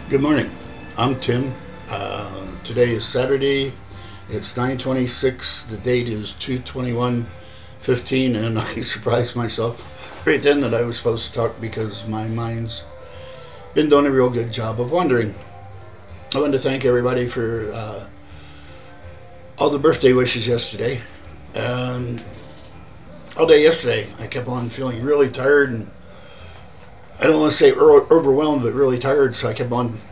Good morning. I'm Tim. Today is Saturday. It's 9:26. The date is 2/21/15, and I surprised myself right then that I was supposed to talk because my mind's been doing a real good job of wandering. I want to thank everybody for all the birthday wishes yesterday. All day yesterday, I kept on feeling really tired and I don't want to say overwhelmed, but really tired. So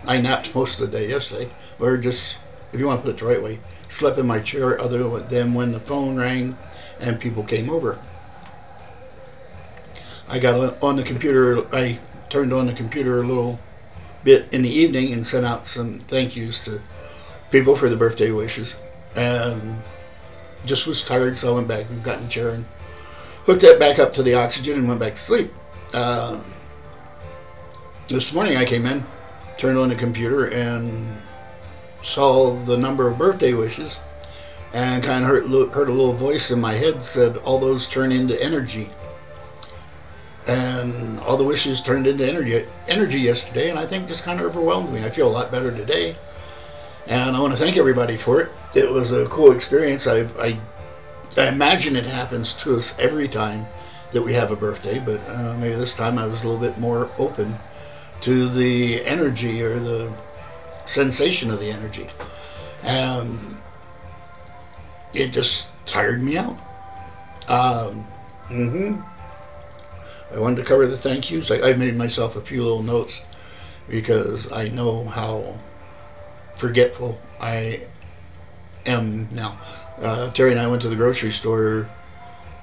I napped most of the day yesterday, or just, if you want to put it the right way, slept in my chair other than when the phone rang and people came over. I got on the computer, I turned on the computer a little bit in the evening and sent out some thank yous to people for the birthday wishes. And just was tired, so I went back and got in the chair and hooked that back up to the oxygen and went back to sleep. This morning I came in, turned on the computer, and saw the number of birthday wishes, and kind of heard a little voice in my head said, all those turn into energy. And all the wishes turned into energy yesterday, and I think just kind of overwhelmed me. I feel a lot better today, and I want to thank everybody for it. It was a cool experience. I imagine it happens to us every time that we have a birthday, but maybe this time I was a little bit more open to the energy or the sensation of the energy. And it just tired me out. I wanted to cover the thank yous. I made myself a few little notes because I know how forgetful I am now. Terry and I went to the grocery store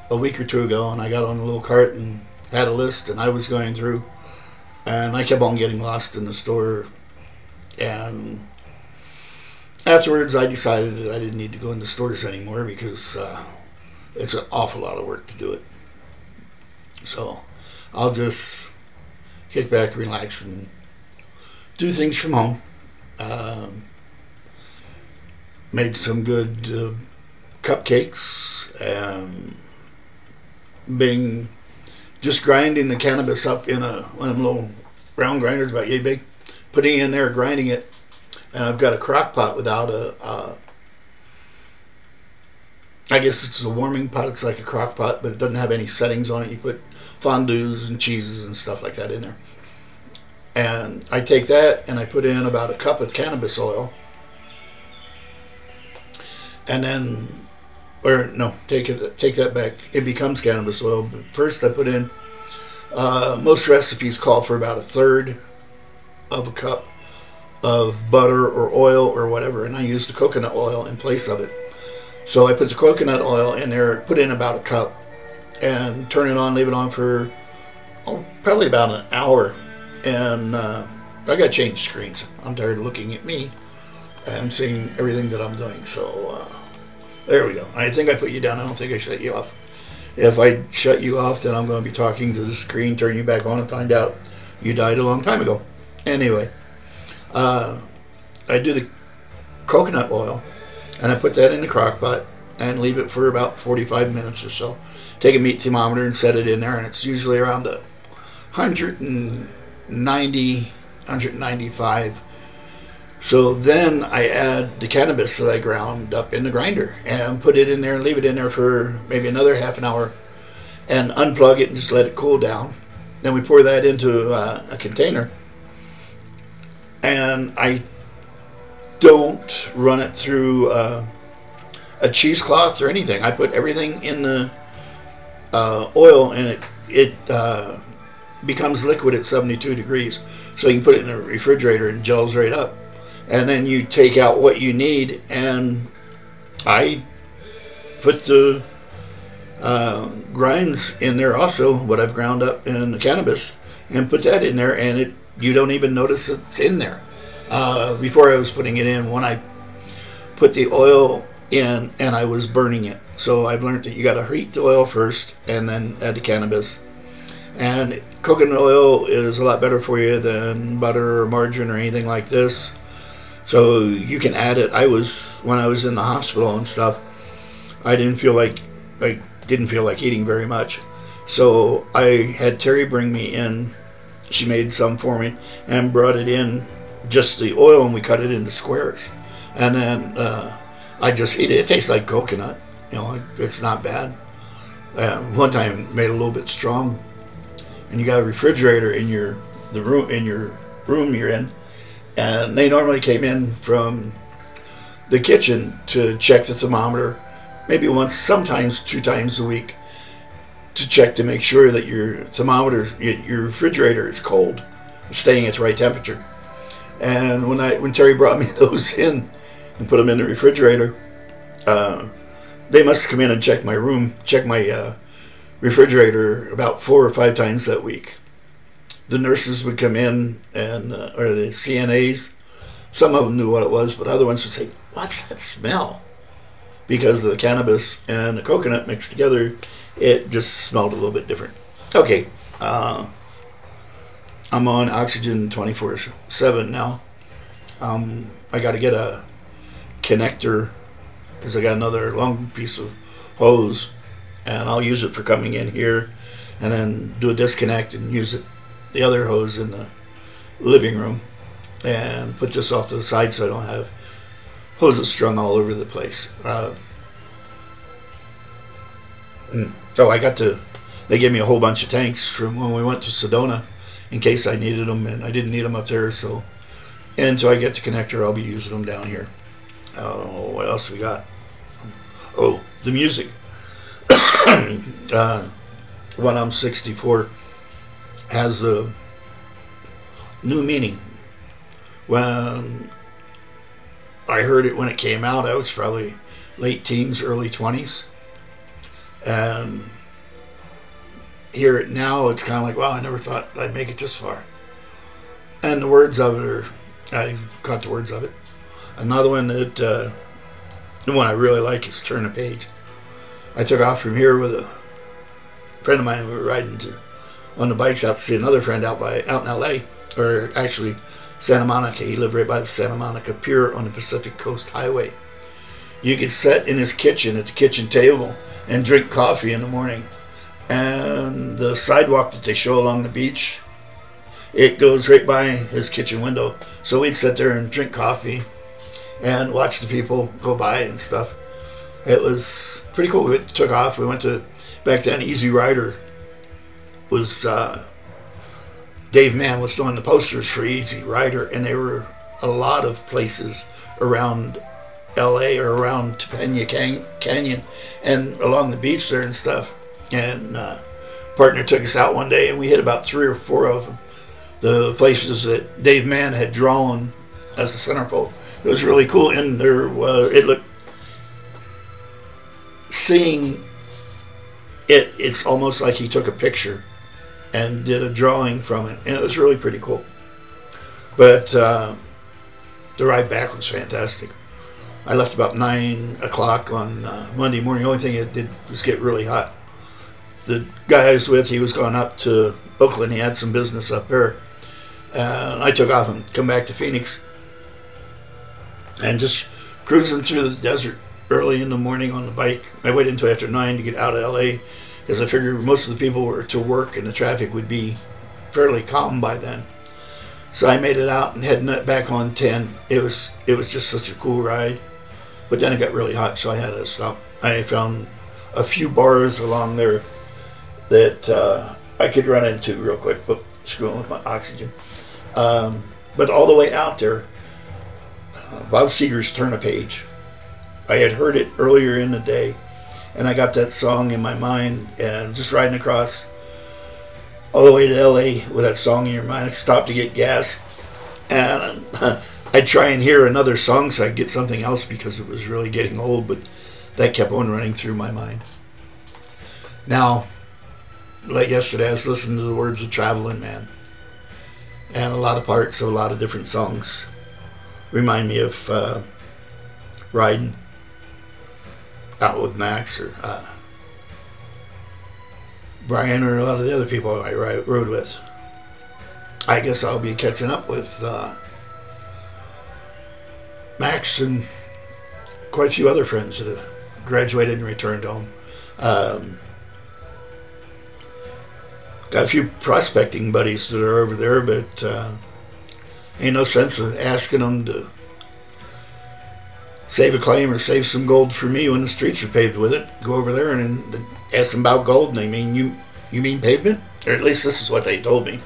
a week or two ago, and I got on a little cart and had a list, and I was going through, and I kept on getting lost in the store. And afterwards I decided that I didn't need to go into stores anymore because it's an awful lot of work to do it. So I'll just kick back, relax, and do things from home. Made some good cupcakes, and just grinding the cannabis up in one of them little round grinders about yay big, putting it in there, grinding it. And I've got a crock pot without I guess it's a warming pot. It's like a crock pot, but it doesn't have any settings on it. You put fondues and cheeses and stuff like that in there. And I take that and I put in about a cup of cannabis oil. And then, or no, take that back. It becomes cannabis oil. But first I put in, most recipes call for about a third of a cup of butter or oil or whatever, and I use the coconut oil in place of it. So I put the coconut oil in there, put in about a cup, and turn it on, leave it on for probably about an hour. And I got to change screens. I'm tired of looking at me and seeing everything that I'm doing. So there we go. I think I put you down. I don't think I shut you off. If I shut you off, then I'm going to be talking to the screen, turn you back on, and find out you died a long time ago. Anyway, I do the coconut oil, and I put that in the crock pot and leave it for about 45 minutes or so. Take a meat thermometer and set it in there, and it's usually around 190, 195. So then I add the cannabis that I ground up in the grinder and put it in there and leave it in there for maybe another half an hour and unplug it and just let it cool down. Then we pour that into a container, and I don't run it through a cheesecloth or anything. I put everything in the oil, and it becomes liquid at 72 degrees. So you can put it in a refrigerator and gels right up. And then you take out what you need, and I put the grinds in there also, what I've ground up in the cannabis, and put that in there, and you don't even notice it's in there. Before I was putting it in, when I put the oil in, and I was burning it. So I've learned that you got to heat the oil first and then add the cannabis. And coconut oil is a lot better for you than butter or margarine or anything like this. So you can add it. When I was in the hospital and stuff, I didn't feel like eating very much. So I had Terry bring me in. She made some for me and brought it in just the oil, and we cut it into squares. And then I just eat it. It tastes like coconut. You know, it's not bad. One time made a little bit strong, and you got a refrigerator in your room you're in, and they normally came in from the kitchen to check the thermometer, maybe once, sometimes 2 times a week, to check to make sure that your thermometer, your refrigerator is cold, staying at the right temperature. And when Terry brought me those in and put them in the refrigerator, they must come in and check my refrigerator about 4 or 5 times that week. The nurses would come in, and or the CNAs, some of them knew what it was, but other ones would say, "What's that smell?" Because of the cannabis and the coconut mixed together, it just smelled a little bit different. Okay, I'm on oxygen 24/7 now. I got to get a connector because I got another long piece of hose, and I'll use it for coming in here, and then do a disconnect and use the other hose in the living room, and put this off to the side so I don't have hoses strung all over the place. They gave me a whole bunch of tanks from when we went to Sedona in case I needed them, and I didn't need them up there, so until I get the connector, I'll be using them down here. What else we got? Oh, the music. When I'm 64 has a new meaning. When I heard it when it came out, I was probably late teens, early 20s. And hear it now, it's kind of like, wow, I never thought I'd make it this far. And the words of it I caught the words of it. Another one the one I really like is Turn a Page. I took off from here with a friend of mine. We were riding on the bikes out to see another friend out in LA, or actually Santa Monica. He lived right by the Santa Monica Pier on the Pacific Coast Highway. You could sit in his kitchen at the kitchen table and drink coffee in the morning. And the sidewalk that they show along the beach, it goes right by his kitchen window. So we'd sit there and drink coffee and watch the people go by and stuff. It was pretty cool. We took off. We went to, back then, Easy Rider was, Dave Mann was doing the posters for Easy Rider, and there were a lot of places around LA or around Topanga Canyon and along the beach there and stuff. And partner took us out one day, and we hit about 3 or 4 of them. The places that Dave Mann had drawn as the centerfold. It was really cool, and there it looked, seeing it, it's almost like he took a picture and did a drawing from it, and it was really pretty cool. But the ride back was fantastic. I left about 9 o'clock on Monday morning. The only thing it did was get really hot. The guy I was with, he was going up to Oakland. He had some business up there. And I took off and come back to Phoenix. And just cruising through the desert early in the morning on the bike. I waited until after 9 to get out of LA, because I figured most of the people were to work and the traffic would be fairly calm by then. So I made it out and heading back on 10. It was just such a cool ride. But then it got really hot, so I had to stop. I found a few bars along there that I could run into real quick. But screwing with my oxygen. But all the way out there, Bob Seger's Turn a Page. I had heard it earlier in the day, and I got that song in my mind, and just riding across all the way to LA with that song in your mind. I stopped to get gas, and I'd try and hear another song so I'd get something else, because it was really getting old, but that kept on running through my mind. Now, like yesterday, I was listening to the words of Traveling Man, and a lot of parts of a lot of different songs remind me of riding out with Max or Brian or a lot of the other people I rode with. I guess I'll be catching up with Max and quite a few other friends that have graduated and returned home. Got a few prospecting buddies that are over there, but Ain't no sense of asking them to save a claim or save some gold for me when the streets are paved with it. Go over there and ask them about gold, and they mean, you mean pavement? Or at least this is what they told me.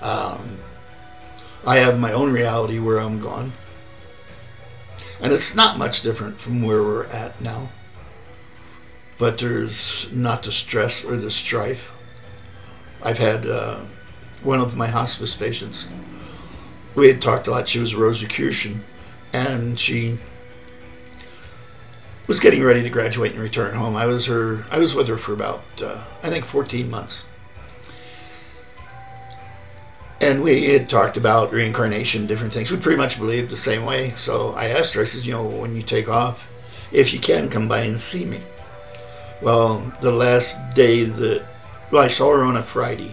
I have my own reality where I'm gone. And it's not much different from where we're at now. But there's not the stress or the strife. I've had one of my hospice patients. We had talked a lot. She was a Rosicrucian, and she was getting ready to graduate and return home. I was with her for about I think 14 months. And we had talked about reincarnation, different things. We pretty much believed the same way. So I asked her, I said, when you take off, if you can, come by and see me. Well, the last day I saw her on a Friday,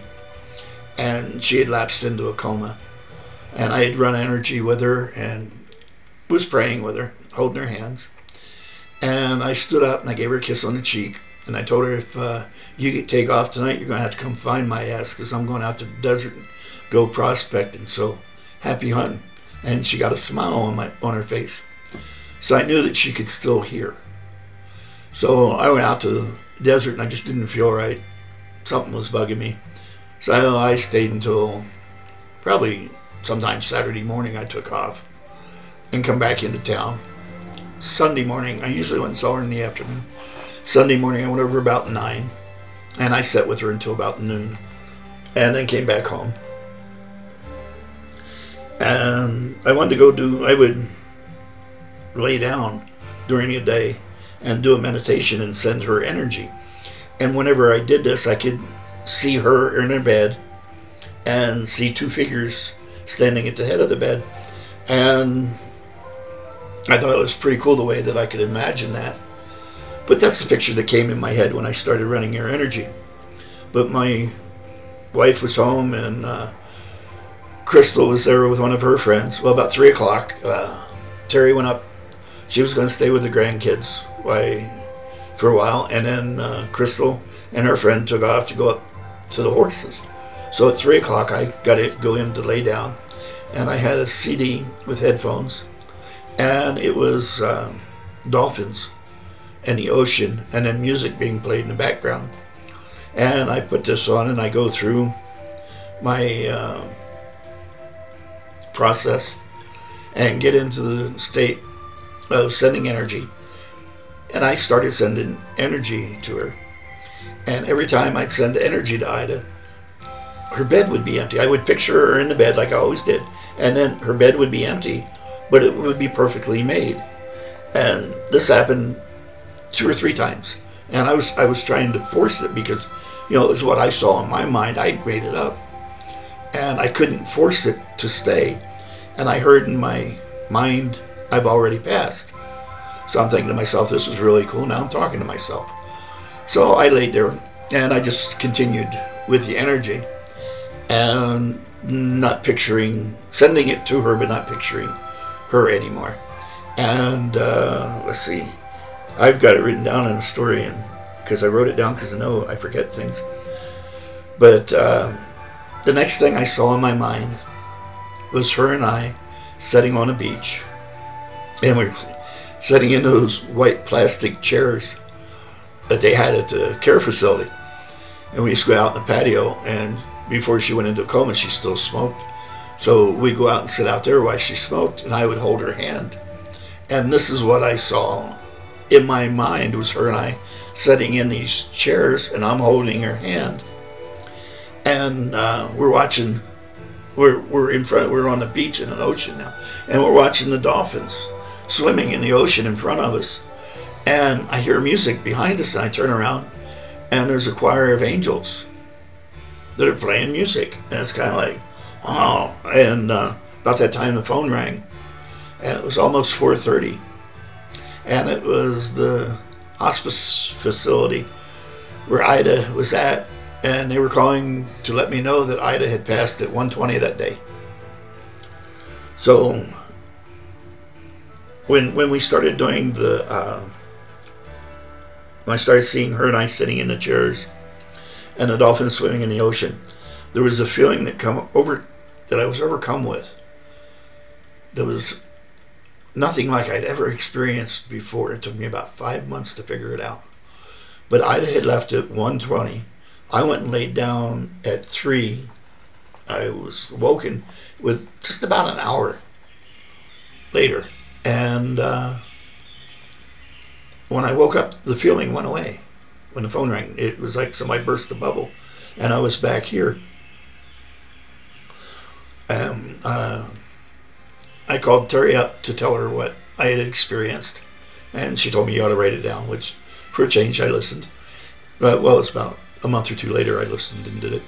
and she had lapsed into a coma. And I had run energy with her and was praying with her, holding her hands. And I stood up and I gave her a kiss on the cheek. And I told her, if you take off tonight, you're going to have to come find my ass, because I'm going out to the desert and go prospecting. So happy hunting. And she got a smile on her face. So I knew that she could still hear. So I went out to the desert and I just didn't feel right. Something was bugging me. So I stayed until probably sometime Saturday morning. I took off and come back into town. Sunday morning, I usually went and saw her in the afternoon. Sunday morning I went over about 9, and I sat with her until about noon, and then came back home. And I wanted to I would lay down during the day and do a meditation and send her energy. And whenever I did this, I could see her in her bed and see 2 figures standing at the head of the bed. And I thought it was pretty cool the way that I could imagine that. But that's the picture that came in my head when I started running her energy. But my wife was home, and Crystal was there with one of her friends. Well, about 3 o'clock, Terry went up. She was going to stay with the grandkids for a while, and then Crystal and her friend took off to go up to the horses. So at 3 o'clock, I got to go in to lay down, and I had a CD with headphones, and it was dolphins and the ocean, and then music being played in the background. And I put this on, and I go through my process and get into the state of sending energy. And I started sending energy to her. And every time I'd send energy to Ida, her bed would be empty. I would picture her in the bed like I always did. And then her bed would be empty, but it would be perfectly made. And this happened 2 or 3 times. And I was trying to force it because, it was what I saw in my mind. I made it up. And I couldn't force it to stay. And I heard in my mind, I've already passed. So I'm thinking to myself, this is really cool. Now I'm talking to myself. So I laid there and I just continued with the energy and not sending it to her, but not picturing her anymore. And let's see, I've got it written down in a story, and because I wrote it down because I know I forget things. But the next thing I saw in my mind was her and I sitting on a beach, and we were sitting in those white plastic chairs that they had at the care facility. And we used to go out in the patio, and before she went into a coma, she still smoked. So we'd go out and sit out there while she smoked, and I would hold her hand. And this is what I saw in my mind, was her and I sitting in these chairs, and I'm holding her hand. And we're on the beach in an ocean now, and we're watching the dolphins swimming in the ocean in front of us. And I hear music behind us, and I turn around, and there's a choir of angels that are playing music. And it's kind of like, wow. And about that time the phone rang, and it was almost 4:30, and it was the hospice facility where Ida was at, and they were calling to let me know that Ida had passed at 1:20 that day. So when we started doing when I started seeing her and I sitting in the chairs and the dolphins swimming in the ocean, there was a feeling that I was overcome with. there was nothing like I'd ever experienced before. It took me about 5 months to figure it out. But Ida had left at 1:20. I went and laid down at 3. I was woken with just about an hour later. And when I woke up, the feeling went away. When the phone rang, it was like somebody burst a bubble. And I was back here. I called Terry up to tell her what I had experienced. And she told me you ought to write it down, which, for a change, I listened. Well, it's about a month or two later I listened and did it.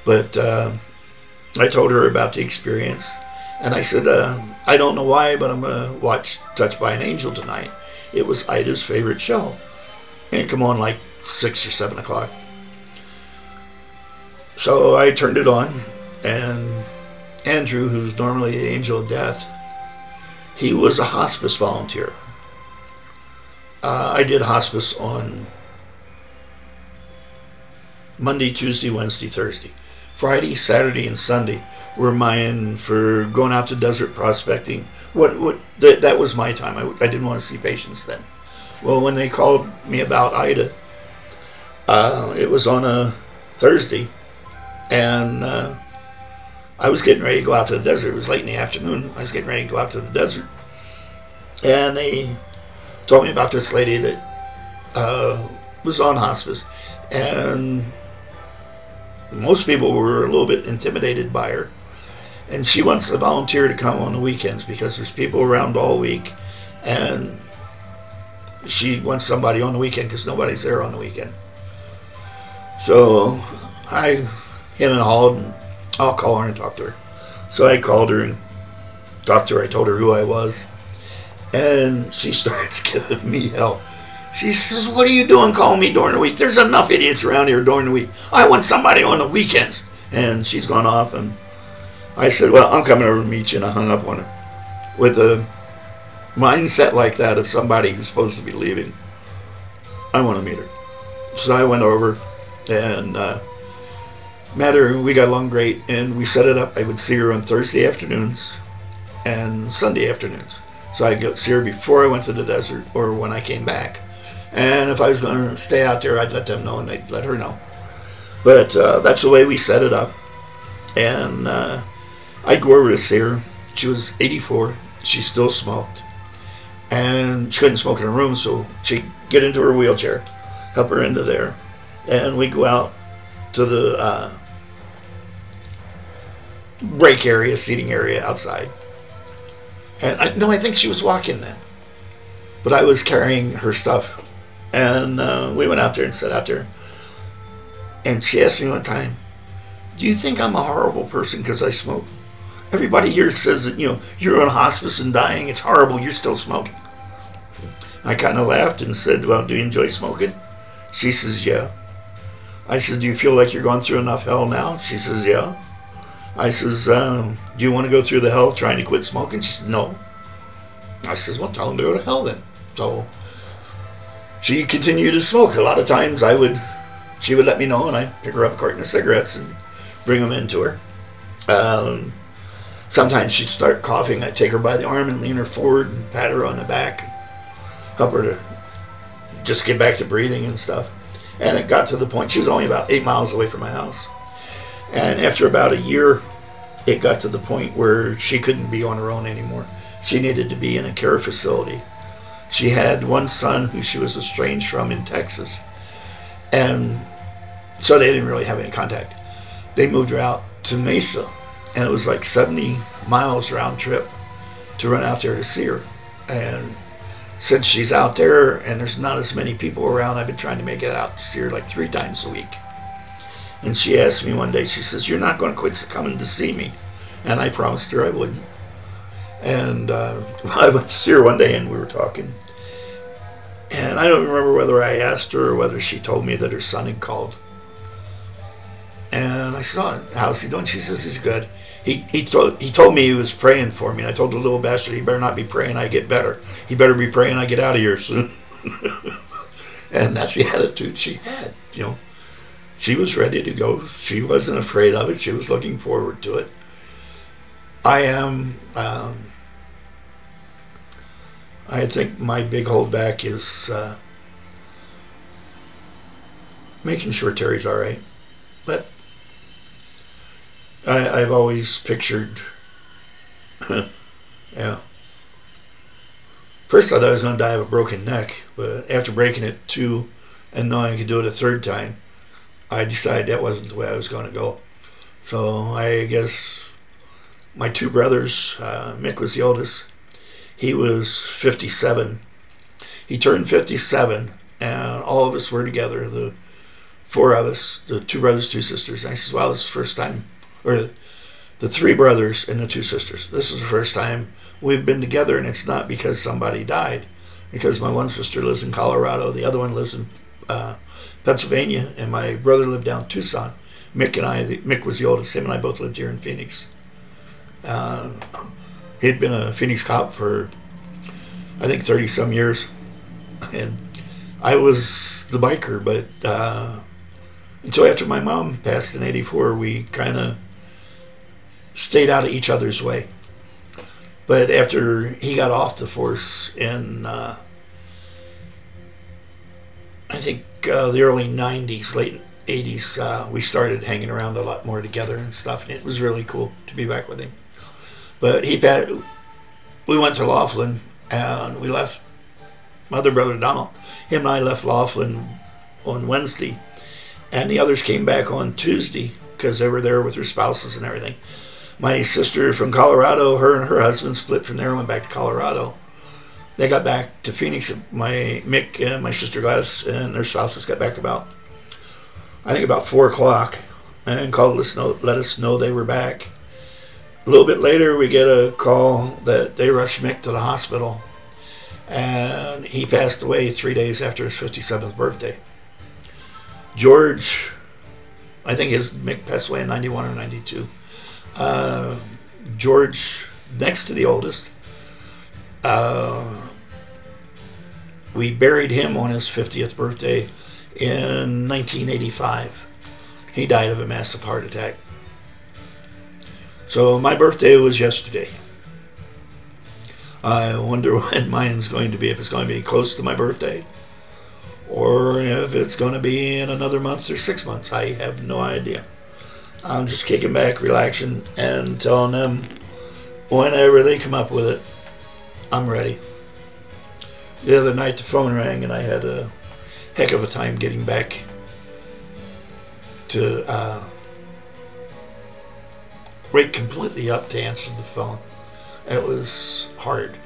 But I told her about the experience. And I said, I don't know why, but I'm going to watch Touched by an Angel tonight. It was Ida's favorite show. And it come on like 6 or 7 o'clock. So I turned it on, and Andrew, who's normally the angel of death, he was a hospice volunteer. I did hospice on Monday, Tuesday, Wednesday, Thursday. Friday, Saturday, and Sunday were mine for going out to desert prospecting. That was my time. I didn't want to see patients then. Well, when they called me about Ida, it was on a Thursday, and I was getting ready to go out to the desert. It was late in the afternoon. I was getting ready to go out to the desert, and they told me about this lady that was on hospice, and most people were a little bit intimidated by her. And she wants a volunteer to come on the weekends because there's people around all week, and she wants somebody on the weekend because nobody's there on the weekend. So I him and hawed, and I'll call her and talk to her. So I called her and talked to her. I told her who I was, and she starts giving me hell. She says, "What are you doing calling me during the week? There's enough idiots around here during the week. I want somebody on the weekends." And she's gone off, and I said, "Well, I'm coming over to meet you," and I hung up on her. With a mindset like that of somebody who's supposed to be leaving, I want to meet her. So I went over and met her. We got along great, and we set it up. I would see her on Thursday afternoons and Sunday afternoons. So I'd go see her before I went to the desert or when I came back. And if I was going to stay out there, I'd let them know, and they'd let her know. But that's the way we set it up. And I'd go over to see her. She was 84. She still smoked. And she couldn't smoke in her room, so she'd get into her wheelchair, help her into there. And we'd go out to the break area, seating area outside. And I think she was walking then. But I was carrying her stuff. And we went out there and sat out there. And she asked me one time, "Do you think I'm a horrible person because I smoke? Everybody here says that, you're on hospice and dying. It's horrible. You're still smoking." I kind of laughed and said, "Well, do you enjoy smoking?" She says, "Yeah." I said, "Do you feel like you're going through enough hell now?" She says, "Yeah." I says, "Do you want to go through the hell trying to quit smoking?" She said, "No." I says, "Well, tell them to go to hell then." So she continued to smoke. A lot of times she would let me know, and I'd pick her up a carton of cigarettes and bring them into her. Sometimes she'd start coughing. I'd take her by the arm and lean her forward and pat her on the back, and help her to just get back to breathing and stuff. And it got to the point, she was only about 8 miles away from my house. And after about a year, it got to the point where she couldn't be on her own anymore. She needed to be in a care facility. She had one son who she was estranged from in Texas. And so they didn't really have any contact. They moved her out to Mesa. And it was like 70 miles round trip to run out there to see her. And since she's out there and there's not as many people around, I've been trying to make it out to see her like 3 times a week. And she asked me one day, she says, "You're not going to quit coming to see me?" And I promised her I wouldn't. And I went to see her one day and we were talking. And I don't remember whether I asked her or whether she told me that her son had called. And I said, "Oh, how's he doing?" She says, "He's good. He told me he was praying for me." And I told the little bastard, "He better not be praying I get better. He better be praying I get out of here soon." And that's the attitude she had, She was ready to go. She wasn't afraid of it. She was looking forward to it. I am I think my big holdback is making sure Terry's all right. But I've always pictured, yeah. First I thought I was going to die of a broken neck, but after breaking it 2 and knowing I could do it a 3rd time, I decided that wasn't the way I was going to go. So I guess my 2 brothers, Mick was the oldest. He was 57. He turned 57, and all of us were together, the 4 of us, the 2 brothers, 2 sisters. And I said, well, this is the first time, or the 3 brothers and the 2 sisters. This is the first time we've been together, and it's not because somebody died. Because my one sister lives in Colorado, the other one lives in Pennsylvania, and my brother lived down in Tucson. Mick was the oldest. Him and I both lived here in Phoenix. He'd been a Phoenix cop for, I think, 30-some years. And I was the biker, but until after my mom passed in '84, we kind of stayed out of each other's way. But after he got off the force in, I think, the early 90s, late 80s, we started hanging around a lot more together and stuff, and it was really cool to be back with him. But we went to Laughlin, and we left. My other brother, Donald, him and I left Laughlin on Wednesday, and the others came back on Tuesday because they were there with their spouses and everything. My sister from Colorado, her and her husband split from there and went back to Colorado. They got back to Phoenix. Mick and my sister Gladys and their spouses got back about 4 o'clock and called us, let us know they were back. A little bit later, we get a call that they rushed Mick to the hospital, and he passed away 3 days after his 57th birthday. George, I think Mick passed away in 91 or 92. George, next to the oldest, we buried him on his 50th birthday in 1985. He died of a massive heart attack. So my birthday was yesterday. I wonder when mine's going to be, if it's going to be close to my birthday, or if it's going to be in another month or 6 months. I have no idea. I'm just kicking back, relaxing, and telling them whenever they come up with it, I'm ready. The other night the phone rang, and I had a heck of a time getting back to wake completely up to answer the phone. It was hard.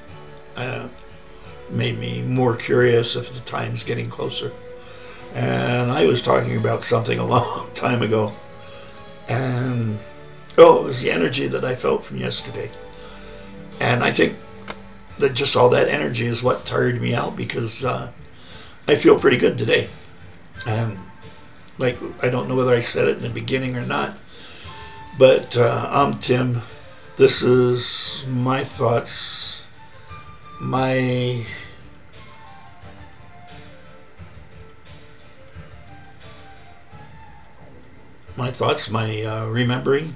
Made me more curious if the time's getting closer. And I was talking about something a long time ago. And, it was the energy that I felt from yesterday. And I think that just all that energy is what tired me out, because I feel pretty good today. Like, I don't know whether I said it in the beginning or not, but I'm Tim. This is my thoughts, my thoughts, my remembering,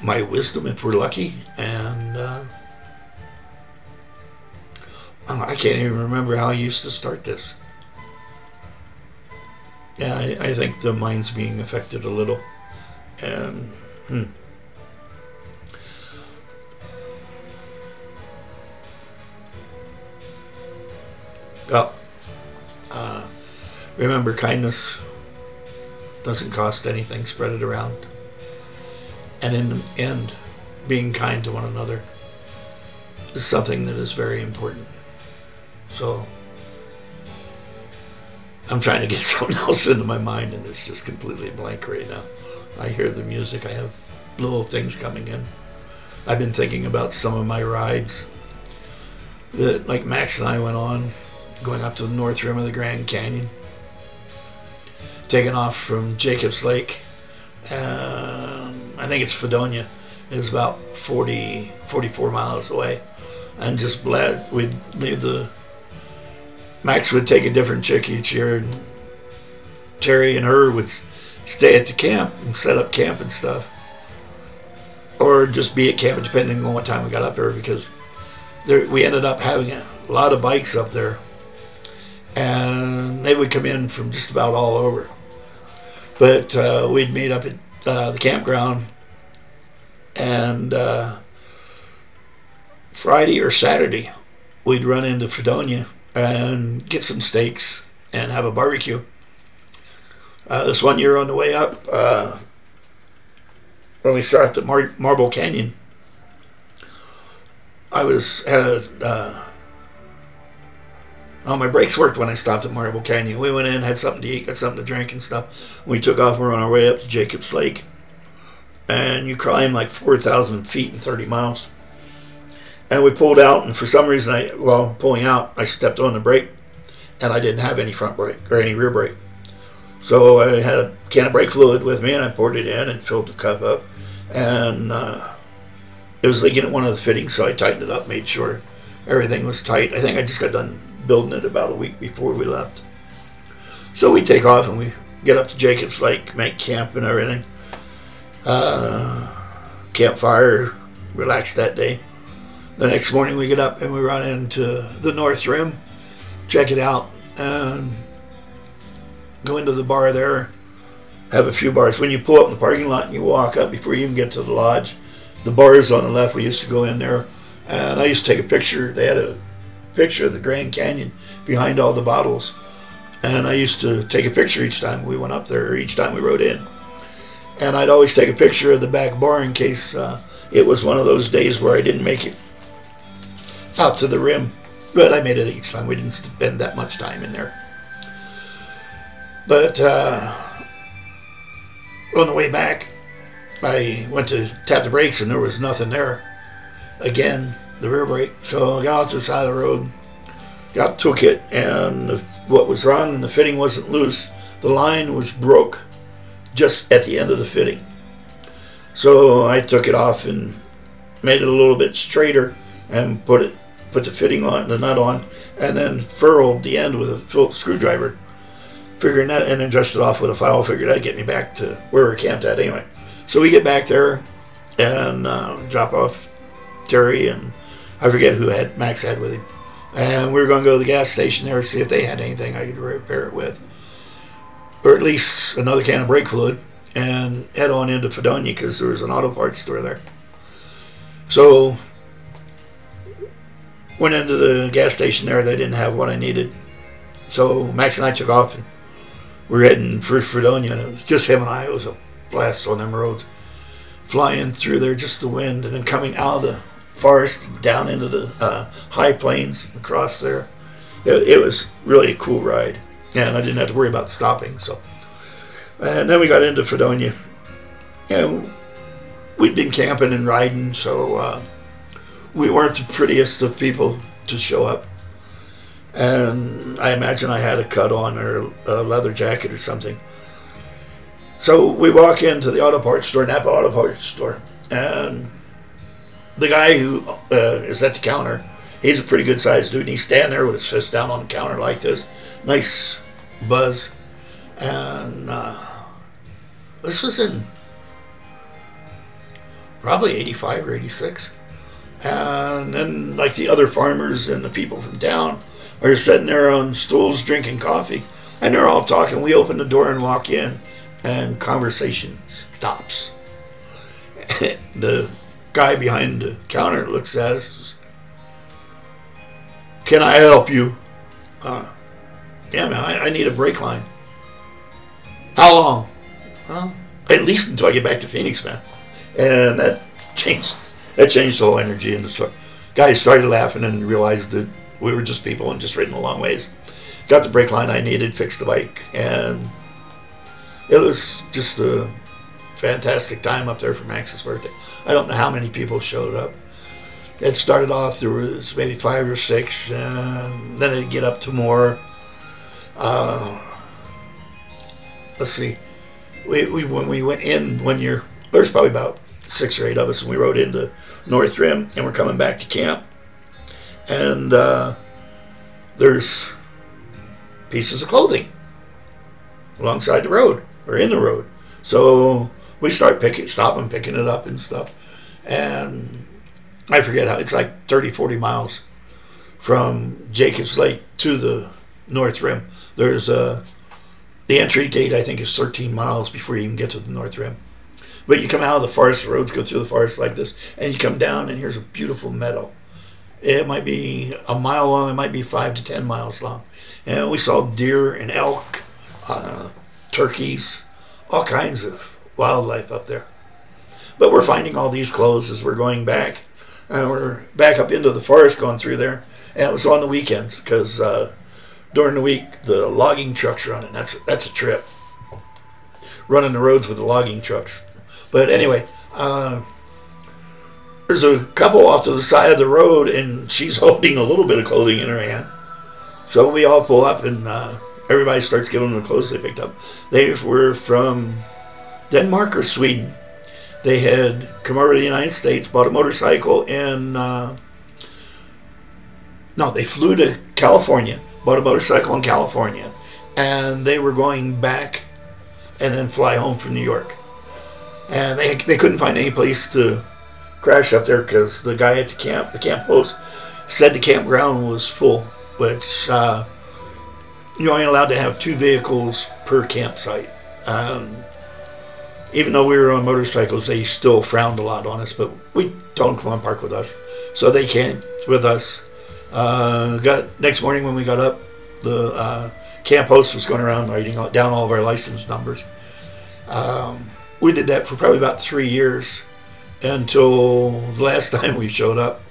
my wisdom if we're lucky, and I can't even remember how I used to start this. Yeah, I think the mind's being affected a little, and remember, kindness doesn't cost anything. Spread it around. And in the end, being kind to one another is something that is very important. So I'm trying to get something else into my mind, and it's just completely blank right now. I hear the music. I have little things coming in. I've been thinking about some of my rides that, like, Max and I went on, going up to the north rim of the Grand Canyon, taking off from Jacobs Lake. I think it's Fredonia. It was about 44 miles away. And just glad we'd leave the... Max would take a different chick each year, and Terry and her would stay at the camp and set up camp and stuff. Or just be at camp, depending on what time we got up there, because we ended up having a lot of bikes up there, and they would come in from just about all over. But we'd meet up at the campground, and Friday or Saturday we'd run into Fredonia and get some steaks and have a barbecue. This one year on the way up, when we stopped at Marble Canyon, my brakes worked when I stopped at Marble Canyon. We went in, had something to eat, got something to drink and stuff. We took off. We were on our way up to Jacobs Lake, and you climb like 4,000 feet in 30 miles. And we pulled out, and for some reason, pulling out, I stepped on the brake, and I didn't have any front brake or any rear brake. So I had a can of brake fluid with me, and I poured it in and filled the cup up. And it was leaking at one of the fittings, so I tightened it up, made sure everything was tight. I think I just got done building it about a week before we left. So we take off, and we get up to Jacobs Lake, make camp and everything. Campfire, relaxed that day. The next morning we get up and we run into the North Rim, check it out, and go into the bar there, have a few bars. When you pull up in the parking lot and you walk up before you even get to the lodge, the bar is on the left. We used to go in there, and I used to take a picture. They had a picture of the Grand Canyon behind all the bottles, and I used to take a picture each time we went up there, or each time we rode in. And I'd always take a picture of the back bar in case it was one of those days where I didn't make it out to the rim, but I made it each time. We didn't spend that much time in there. But on the way back, I went to tap the brakes, and there was nothing there. Again, the rear brake. So I got off to the side of the road, took it, and what was wrong, and the fitting wasn't loose. The line was broke just at the end of the fitting. So I took it off and made it a little bit straighter and put the fitting on, the nut on, and then furled the end with a Phillips screwdriver, figuring that, and then dressed it off with a file. Figured that'd get me back to where we were camped at anyway. So we get back there and drop off Terry, and I forget who Max had with him, and we were going to go to the gas station there to see if they had anything I could repair it with, or at least another can of brake fluid, and head on into Fredonia because there was an auto parts store there. So went into the gas station there. They didn't have what I needed, so Max and I took off, and we were heading for Fredonia, and it was just him and I. It was a blast on them roads, flying through there, just the wind, and then coming out of the forest down into the high plains across there. It was really a cool ride, and I didn't have to worry about stopping. So, and then we got into Fredonia, and we'd been camping and riding, so we weren't the prettiest of people to show up, and I imagine I had a cut on or a leather jacket or something. So we walk into the auto parts store, Napa Auto Parts store, and the guy who is at the counter, he's a pretty good sized dude, and he's standing there with his fist down on the counter like this, nice buzz. And this was in probably 85 or 86. And then, like, the other farmers and the people from town are sitting there on stools drinking coffee, and they're all talking. We open the door and walk in, and conversation stops. The guy behind the counter looks at us. "Can I help you?" "Yeah, man, I need a brake line." "How long?" "Well, at least until I get back to Phoenix, man." And that changed the whole energy in the store. Guys started laughing and realized that we were just people and just riding a long ways. Got the brake line I needed, fixed the bike, and it was just a fantastic time up there for Max's birthday. I don't know how many people showed up. It started off, there was maybe 5 or 6, and then it'd get up to more. Let's see. When we went in one year, there's probably about 6 or 8 of us, and we rode into North Rim, and we're coming back to camp. And there's pieces of clothing alongside the road, or in the road. So we start stopping, picking it up and stuff. And I forget how, it's like 30, 40 miles from Jacobs Lake to the North Rim. There's the entry gate, I think, is 13 miles before you even get to the North Rim. But you come out of the forest, the roads go through the forest like this, and you come down, and here's a beautiful meadow. It might be a mile long, it might be 5 to 10 miles long. And we saw deer and elk, turkeys, all kinds of wildlife up there. But we're finding all these clothes as we're going back. And we're back up into the forest going through there. And it was on the weekends because during the week the logging trucks running. That's a trip. Running the roads with the logging trucks. But anyway, there's a couple off to the side of the road, and she's holding a little bit of clothing in her hand. So we all pull up, and everybody starts giving them the clothes they picked up. They were from Denmark or Sweden. They had come over to the United States, bought a motorcycle, and no, they flew to California, bought a motorcycle in California, and they were going back and then fly home from New York. And they couldn't find any place to crash up there because the guy at the camp post, said the campground was full, which you're only allowed to have 2 vehicles per campsite. Even though we were on motorcycles, they still frowned a lot on us, but we told them come on, park with us. So they camped with us. Next morning when we got up, the camp host was going around writing down all of our license numbers. We did that for probably about 3 years until the last time we showed up.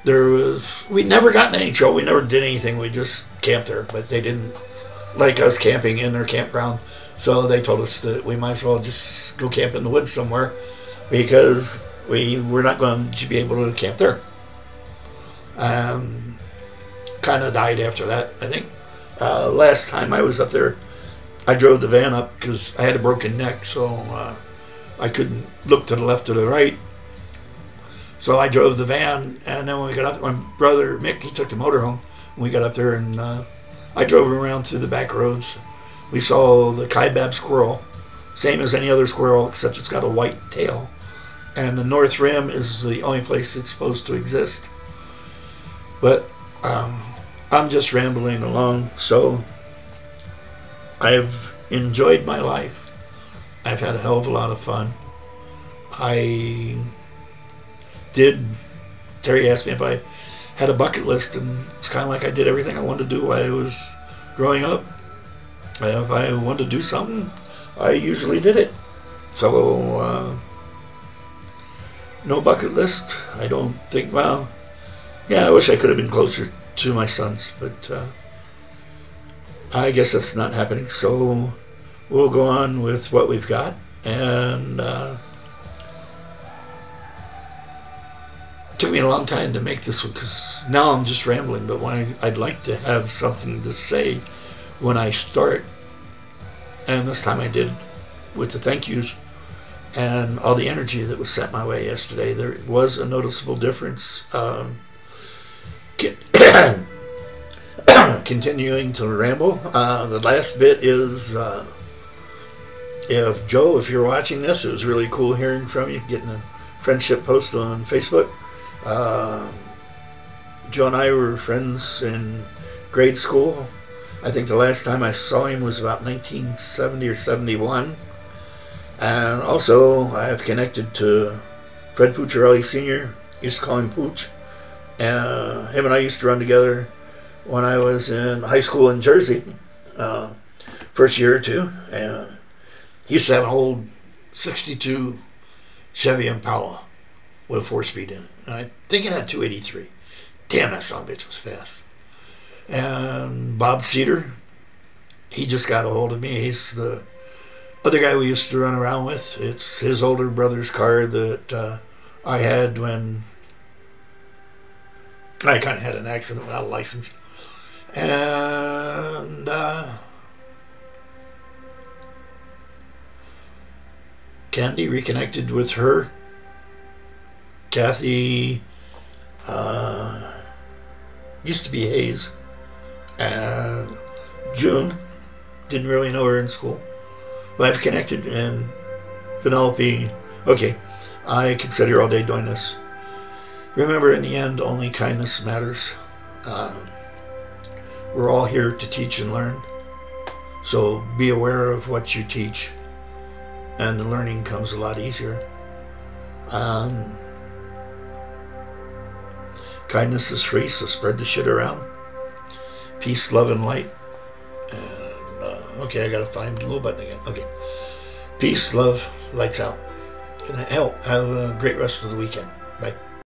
We never got in any trouble. We never did anything. We just camped there, but they didn't like us camping in their campground. So they told us that we might as well just go camp in the woods somewhere because we were not going to be able to camp there. Kind of died after that, I think. Last time I was up there, I drove the van up because I had a broken neck, so I couldn't look to the left or the right. So I drove the van, and then when we got up, my brother Mick, he took the motorhome. We got up there, and I drove him around through the back roads. We saw the kaibab squirrel, same as any other squirrel, except it's got a white tail. And the North Rim is the only place it's supposed to exist. But I'm just rambling along, so I've enjoyed my life. I've had a hell of a lot of fun. Terry asked me if I had a bucket list, and it's kind of like I did everything I wanted to do while I was growing up. If I wanted to do something, I usually did it. So, no bucket list. I don't think, well, yeah, I wish I could have been closer to my sons, but I guess that's not happening. So we'll go on with what we've got. And it took me a long time to make this one because now I'm just rambling, but I'd like to have something to say when I start. And this time I did with the thank yous and all the energy that was sent my way yesterday. There was a noticeable difference. Continuing to ramble, the last bit is if Joe, if you're watching this, it was really cool hearing from you, getting a friendship post on Facebook. Joe and I were friends in grade school. I think the last time I saw him was about 1970 or 71. And also, I have connected to Fred Pucciarelli Sr., used to call him Pooch. Him and I used to run together when I was in high school in Jersey, first year or two. And he used to have an old 62 Chevy Impala with a 4-speed in it. And I think it had 283. Damn, that son of a bitch was fast. And Bob Cedar, he just got a hold of me. He's the other guy we used to run around with. It's his older brother's car that I had when I kind of had an accident without a license. And Candy reconnected with her. Kathy used to be Hayes. And June, didn't really know her in school. But I've connected, and Penelope, okay, I could sit here all day doing this. Remember, in the end, only kindness matters. We're all here to teach and learn. So be aware of what you teach, and the learning comes a lot easier. Kindness is free, so spread the shit around. Peace, love, and light. And, okay, I gotta find the little button again. Okay. Peace, love, lights out. Good night. Have a great rest of the weekend. Bye.